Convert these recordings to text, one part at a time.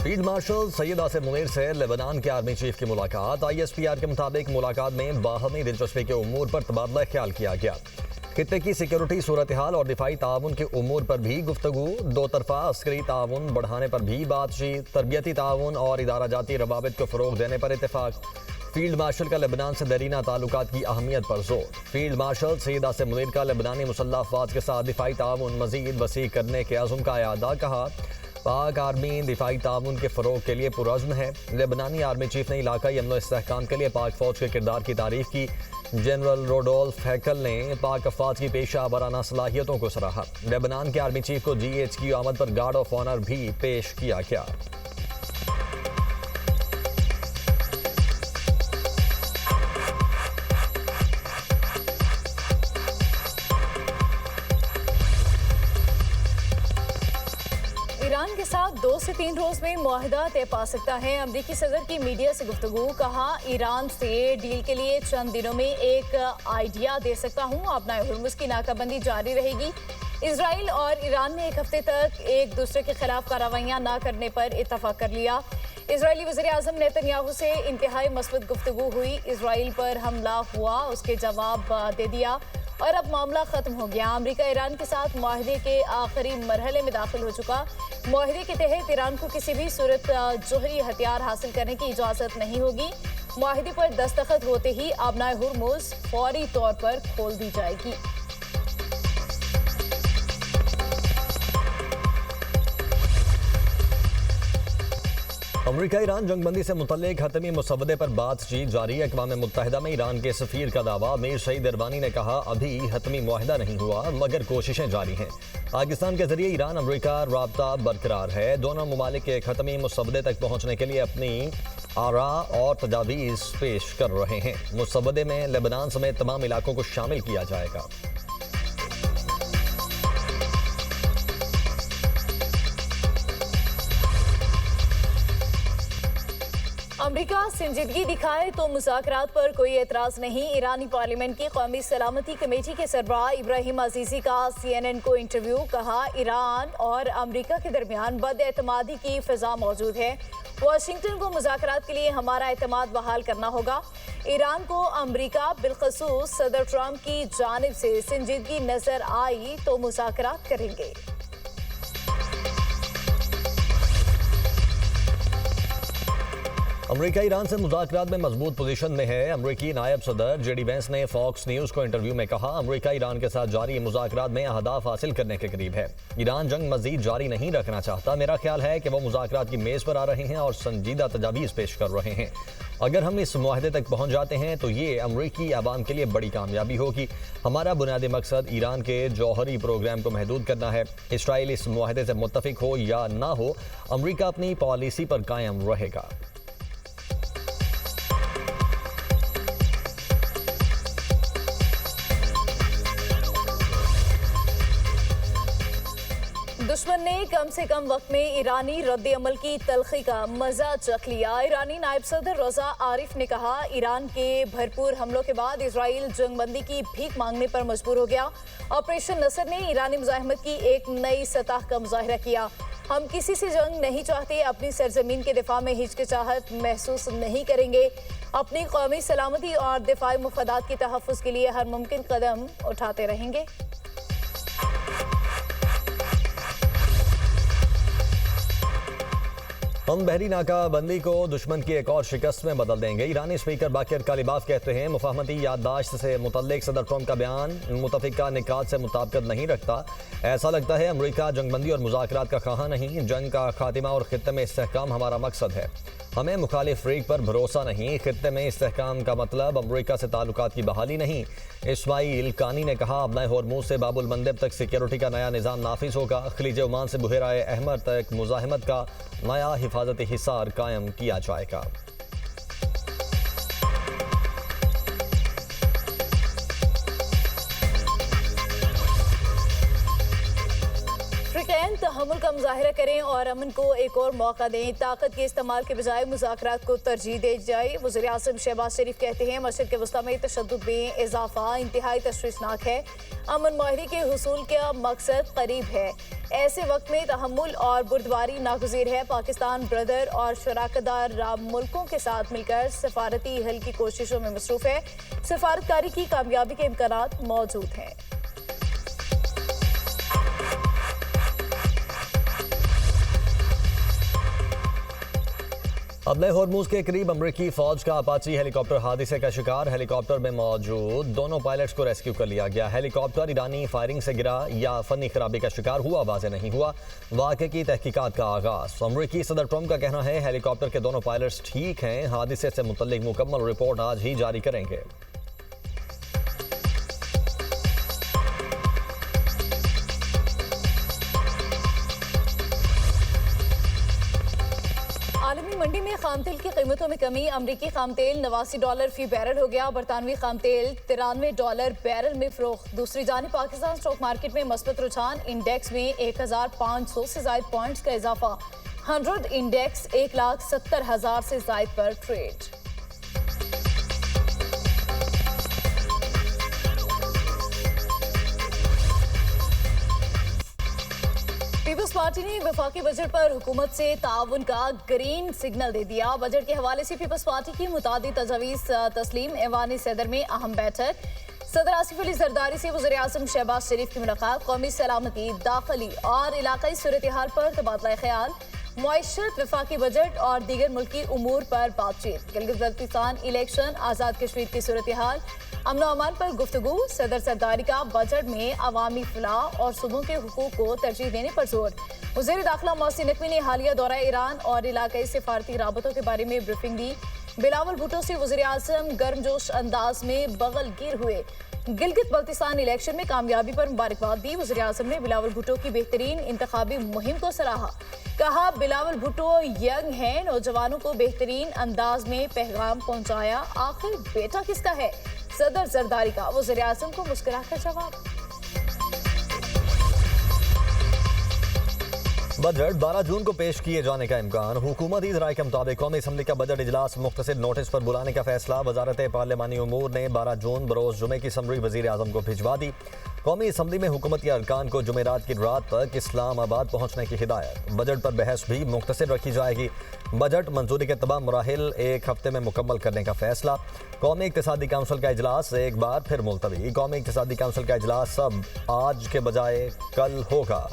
Field marshal Syed Asim Munir से Lebanon के army chief की मुलाकात। ISPR के मुताबिक मुलाकात में बाहमी दिलचस्पी के उमूर पर तबादला ख्याल किया गया। खित्ते की सिक्योरिटी सूरत हाल और दिफाई ताउन के उमूर पर भी गुफ्तगू। दो तरफा अस्करी ताउन बढ़ाने पर भी बातचीत। तरबियती ताउन और इदारा जाती रवाबित को फ़रोग देने पर इत्तेफाक। फील्ड मार्शल का लेबनान से दरीना ताल्लुकात की अहमियत पर जोर। फील्ड मार्शल सैयद आसिम मुनीर का लेबनानी मुसल्लह अफवाज के साथ दिफाई ताउन मजीद वसी करने के अज़्म का यादा। कहा, पाक आर्मी दिफाई ताउन के फ़रोग के लिए पुरज़्म है। लेबनानी आर्मी चीफ ने इलाकाई अमन इस्तेहकाम के लिए पाक फ़ौज के किरदार की तारीफ की। जनरल रोडोल्फ हैकल ने पाक अफवाज की पेशा वराना सलाहियतों को सराहा। लेबनान के आर्मी चीफ को GH की आमद पर गार्ड ऑफ ऑनर भी पेश किया गया। ईरान के साथ 2 से 3 रोज में मुआहदा तय पा सकता है। अमरीकी सदर की मीडिया से गुफ्तगू। कहा, ईरान से डील के लिए चंद दिनों में एक आइडिया दे सकता हूँ। अपना हुर्मुज़ की नाकाबंदी जारी रहेगी। इसराइल और ईरान ने एक हफ्ते तक एक दूसरे के खिलाफ कार्रवाइयाँ न करने पर इत्तफाक कर लिया। इजरायली वज़ीर-ए-आज़म नेतन्याहू से इंतहाई मस्बत गुफ्तगू हुई। इसराइल पर हमला हुआ, उसके जवाब दे दिया और अब मामला खत्म हो गया। अमेरिका ईरान के साथ मुआहदे के आखिरी मरहले में दाखिल हो चुका। मुआहदे के तहत ईरान को किसी भी सूरत जोहरी हथियार हासिल करने की इजाज़त नहीं होगी। मुआहदे पर दस्तखत होते ही आबनाए हुर्मुज़ फौरी तौर पर खोल दी जाएगी। अमरीका ईरान जंगबंदी से मुतल्लिक हतमी मुसवदे पर बातचीत जारी। अक़वाम मुत्तहिदा में ईरान के सफ़ीर का दावा। मीर सईद इरवानी ने कहा, अभी हतमी मुआहदा नहीं हुआ मगर कोशिशें जारी हैं। पाकिस्तान के जरिए ईरान अमरीका राब्ता बरकरार है। दोनों ममालिक के हतमी मुसवदे तक पहुँचने के लिए अपनी आरा और तजावीज़ पेश कर रहे हैं। मुसवदे में लेबनान समेत तमाम इलाकों को शामिल किया जाएगा। अमरीका संजीदगी दिखाए तो मुज़ाकरात पर कोई एतराज़ नहीं। ईरानी पार्लियामेंट की कौमी सलामती कमेटी के सरबराह इब्राहिम अजीज़ी का CNN को इंटरव्यू। कहा, ईरान और अमरीका के दरमियान बदएतमादी की फ़िज़ा मौजूद है। वाशिंगटन को मुज़ाकरात के लिए हमारा एतमाद बहाल करना होगा। ईरान को अमरीका बिलखसूस सदर ट्रंप की जानिब से संजीदगी नज़र आई तो मुज़ाकरात करेंगे। अमरीका ईरान से मुज़ाकरात में मजबूत पोजीशन में है। अमरीकी नायब सदर JD वेंस ने फॉक्स न्यूज़ को इंटरव्यू में कहा, अमरीका ईरान के साथ जारी मुज़ाकरात में अहदाफ हासिल करने के करीब है। ईरान जंग मजीद जारी नहीं रखना चाहता। मेरा ख्याल है कि वो मुज़ाकरात की मेज़ पर आ रहे हैं और संजीदा तजावीज़ पेश कर रहे हैं। अगर हम इस मुआहदे तक पहुँच जाते हैं तो ये अमरीकी अवाम के लिए बड़ी कामयाबी होगी। हमारा बुनियादी मकसद ईरान के जौहरी प्रोग्राम को महदूद करना है। इसराइल इस मुआहदे से मुत्तफिक हो या ना हो, अमरीका अपनी पॉलिसी पर कायम रहेगा। दुश्मन ने कम से कम वक्त में ईरानी रद्द अमल की तलखी का मजा चख लिया। ईरानी नायब सदर रज़ा आरिफ ने कहा, ईरान के भरपूर हमलों के बाद इसराइल जंगबंदी की भीख मांगने पर मजबूर हो गया। ऑपरेशन नसर ने ईरानी मुजाहिमत की एक नई सतह का मुजाहिरा किया। हम किसी से जंग नहीं चाहते, अपनी सरजमीन के दिफा में हिचकिचाहट महसूस नहीं करेंगे। अपनी कौमी सलामती और दिफाई मुफादात के तहफ़्फ़ुज़ के लिए हर मुमकिन कदम उठाते रहेंगे। हम बहरी नाकाबंदी को दुश्मन की एक और शिकस्त में बदल देंगे। ईरानी स्पीकर बाकिर कालिबाफ कहते हैं, मुफाहमती याददाश्त से मुतल्लिक सदर ट्रंप का बयान मुतफ़िका निकात से मुताबिकत नहीं रखता। ऐसा लगता है अमरीका जंगबंदी और मुज़ाकरात का ख़्वाह नहीं, जंग का खात्मा और ख़ित्ते में इस्तेहकाम हमारा मकसद है। हमें मुखालिफ फ़रीक पर भरोसा नहीं। ख़ित्ते में इस्तेहकाम का मतलब अमरीका से ताल्लुकात की बहाली नहीं। इस्माइल कानी ने कहा, अपना होर्मुज़ से बाबुल मंदेब तक सिक्योरिटी का नया निज़ाम नाफिज होगा। खलीज ओमान से बुहेराए अहमर तक मुज़ाहिमत का नया हिफाजती हिसार कायम किया जाएगा। हुसैन तहम्मुल का मुजाहिरा करें और अमन को एक और मौका दें। ताकत के इस्तेमाल के बजाय मुज़ाकरात को तरजीह दी जाए। वज़ीर आज़म शहबाज शरीफ कहते हैं मस्जिद के वस्ता में तशद्दुद में इजाफा इंतहाई तशवीशनाक है। अमन माहिरी के हुसूल का मकसद करीब है। ऐसे वक्त में तहम्मुल और बुर्दबारी नागुज़ीर है। पाकिस्तान ब्रदर और शराकतदार मुल्कों के साथ मिलकर सफारती हल की कोशिशों में मसरूफ है। सफारतकारी की कामयाबी के इम्कानात मौजूद हैं। अदले होर्मुज के करीब अमरीकी फौज का अपाची हेलीकॉप्टर हादसे का शिकार। हेलीकॉप्टर में मौजूद दोनों पायलट्स को रेस्क्यू कर लिया गया। हेलीकॉप्टर ईरानी फायरिंग से गिरा या फनी खराबी का शिकार हुआ, वाज़ेह नहीं हुआ। वाक़े की तहकीकात का आगाज। अमरीकी सदर ट्रंप का कहना है हेलीकॉप्टर के दोनों पायलट्स ठीक हैं। हादसे से मुतल्लिक मुकम्मल रिपोर्ट आज ही जारी करेंगे। आलमी मंडी में खाम तेल की कीमतों में कमी। अमरीकी खाम तेल $89 फी बैरल हो गया। बरतानवी खाम तेल $93 बैरल में फरोख्त। दूसरी जानिब पाकिस्तान स्टॉक मार्केट में मस्बत रुझान। इंडेक्स में 1500 से ज़ायद पॉइंट्स का इजाफा। 100 इंडेक्स 1,70,000 से ज़ायद पर ट्रेड। पीपल्स पार्टी ने वफाकी बजट पर हुकूमत से ताउन का ग्रीन सिग्नल दे दिया। बजट के हवाले से पीपल्स पार्टी की मुतादिद तजावीज़ तस्लीम। ऐवान सदर में अहम बैठक। सदर आसिफ अली जरदारी से वज़ीर आज़म शहबाज शरीफ की मुलाकात। कौमी सलामती, दाखिली और इलाकाई सूरत हाल पर तबादला ख्याल। मुआशरत, वफाकी बजट और दीगर मुल्की उमूर पर बातचीत। गिलगित बल्तिस्तान इलेक्शन, आज़ाद कश्मीर की सूरत हाल, अमन अमान पर गुफ्तगू। सदर सरदारी का बजट में अवामी फलाह और सूबों के हुकूक को तरजीह देने पर जोर। वज़ीर दाखिला मोहसिन नकवी ने हालिया दौरा ईरान और इलाकाई सिफारती राबतों के बारे में ब्रीफिंग दी। बिलावल भुट्टो से वज़ीर आज़म गर्मजोश अंदाज में बगलगीर हुए। गिलगित बल्तिस्तान इलेक्शन में कामयाबी पर मुबारकबाद दी। वज़ीर आज़म ने बिलावल भुट्टो की बेहतरीन इंतखाबी मुहिम को सराहा। कहा बिलावल भुट्टो यंग हैं, नौजवानों को बेहतरीन अंदाज में पैगाम पहुंचाया। आखिर बेटा किसका है? सदर जरदारी का वज़ीर आज़म को मुस्कुराकर जवाब। बजट 12 जून को पेश किए जाने का इम्कान। हुकूमती ज़राए के मुताबिक कौमी असम्बली का बजट इजलास मुख्तसर नोटिस पर बुलाने का फैसला। वजारत पार्लिमानी उमूर ने 12 जून बरोज़ जुमे की समरी वज़ीर आज़म को भिजवा दी। कौमी असम्बली में हुकूमती अरकान को जुमेरात की रात तक इस्लामाबाद पहुँचने की हिदायत। बजट पर बहस भी मुख्तसर रखी जाएगी। बजट मंजूरी के तमाम मराहिल एक हफ्ते में मुकम्मल करने का फैसला। कौमी इक़्तिसादी काउंसिल का इजलास एक बार फिर मुलतवी। कौमी इक़्तिसादी काउंसिल का इजलास अब आज के बजाय कल होगा।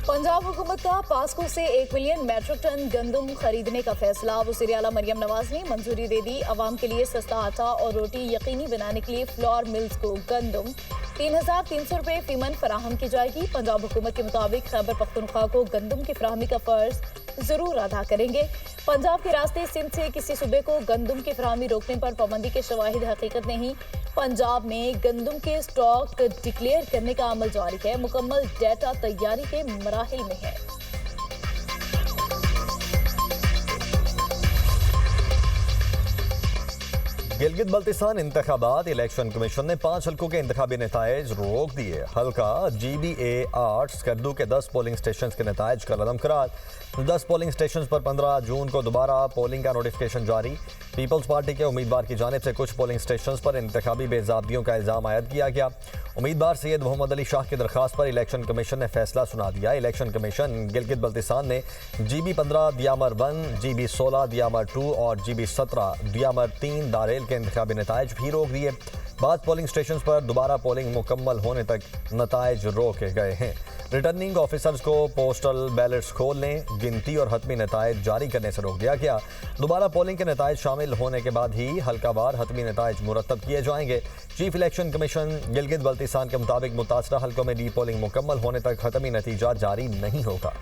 पंजाब हुकूमत का पास्को से 1 मिलियन मैट्रिक टन गंदम खरीदने का फैसला। वज़ीर आला मरियम नवाज ने मंजूरी दे दी। अवाम के लिए सस्ता आटा और रोटी यकीनी बनाने के लिए फ्लोर मिल्स को गंदम 3,300 रुपये फीमन फराहम की जाएगी। पंजाब हुकूमत के मुताबिक खैबर पख्तूनख्वा को गंदम की फराहमी का फर्ज जरूर अदा करेंगे। पंजाब के रास्ते सिंध से किसी सूबे को गंदम की फराहमी रोकने पर पाबंदी के शवाहिद हकीकत नहीं। पंजाब में गंदम के स्टॉक डिक्लेयर करने का अमल जारी है। मुकम्मल डेटा तैयारी के मराहिल में है। गिलगित बल्तिस्तान इंतखाबात। इलेक्शन कमीशन ने 5 हल्कों के इंतखाबी नताइज रोक दिए। हल्का GBA 8 स्कर्दू के 10 पोलिंग स्टेशन के नताइज का रदम करार। 10 पोलिंग स्टेशन पर 15 जून को दोबारा पोलिंग का नोटिफिकेशन जारी। पीपल्स पार्टी के उम्मीदवार की जानिब से कुछ पोलिंग स्टेशन पर इंतखाबी बेज़ाब्तियों का इल्ज़ाम आयद किया गया। उम्मीदवार सैयद मोहम्मद अली शाह की दरख्वास्त पर इलेक्शन कमीशन ने फैसला सुना दिया। इलेक्शन कमीशन गिलगित बल्तिस्तान ने GB 15 दियामर 1, GB 16 दियामर 2 और GB 17 दियामर 3 दारेल के इंतखाबी नताइज भी रोक दिए। बाद पोलिंग स्टेशन पर दोबारा पोलिंग मुकम्मल होने तक नताइज रोके गए हैं। रिटर्निंग ऑफिसर्स को पोस्टल बैलेट्स खोलने, गिनती और हतमी नताइज जारी करने से रोक दिया गया। दोबारा पोलिंग के नताइज शामिल होने के बाद ही हल्कावार हतमी नताइज मुरतब किए जाएंगे। Chief election commission Gilgit Baltistan के मुताबिक मुतासरा हल्कों में री पोलिंग मुकम्मल होने तक हतमी नतीजा जारी नहीं होगा।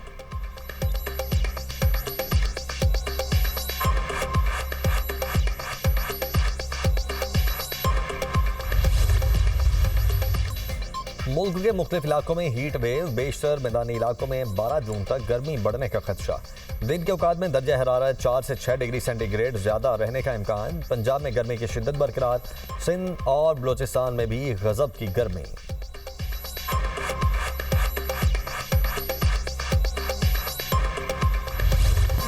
मुल्क के मुख्तलिफ इलाकों में हीट वेव। बेशतर मैदानी इलाकों में 12 जून तक गर्मी बढ़ने का खदशा। दिन के औकात में दर्जा हरारत 4 से 6 डिग्री सेंटीग्रेड ज्यादा रहने का इम्कान। पंजाब में गर्मी की शिद्दत बरकरार। सिंध और बलोचिस्तान में भी गजब की गर्मी।